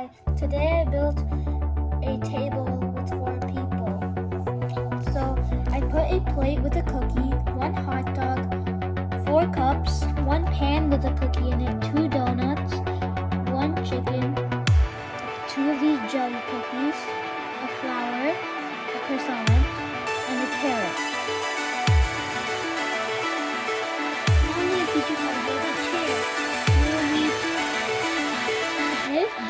Hi, today I built a table with 4 people. So I put a plate with a cookie, 1 hot dog, 4 cups, 1 pan with a cookie in it, 2 donuts, 1 chicken, 2 of these jelly cookies, a flower, a croissant, and a carrot. Now I'm going to teach you how to build a chair. You will need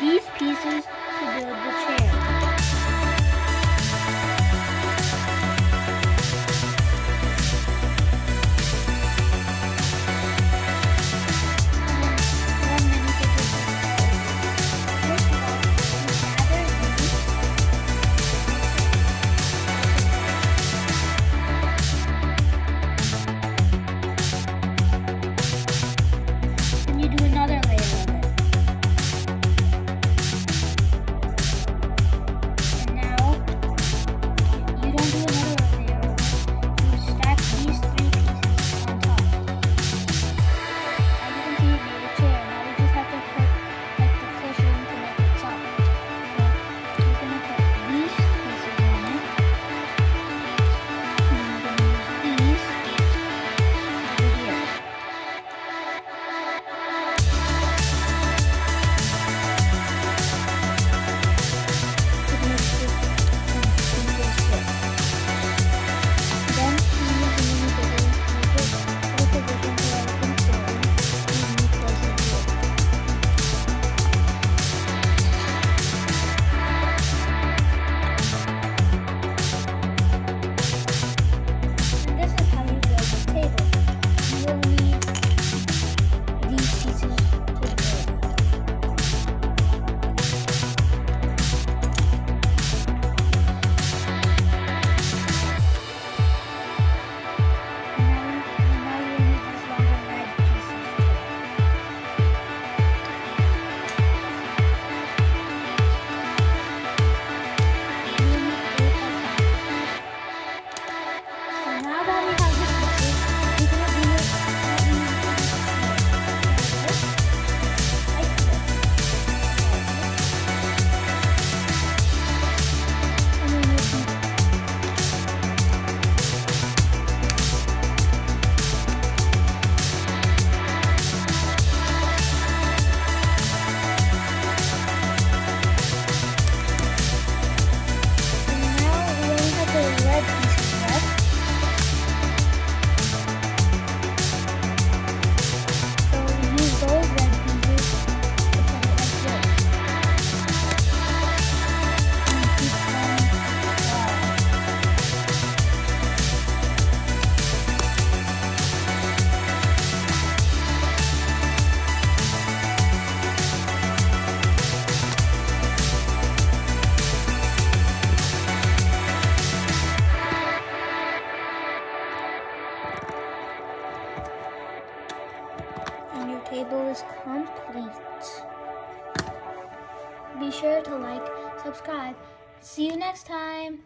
these pieces to build the chair. And your table is complete. Be sure to like, subscribe. See you next time.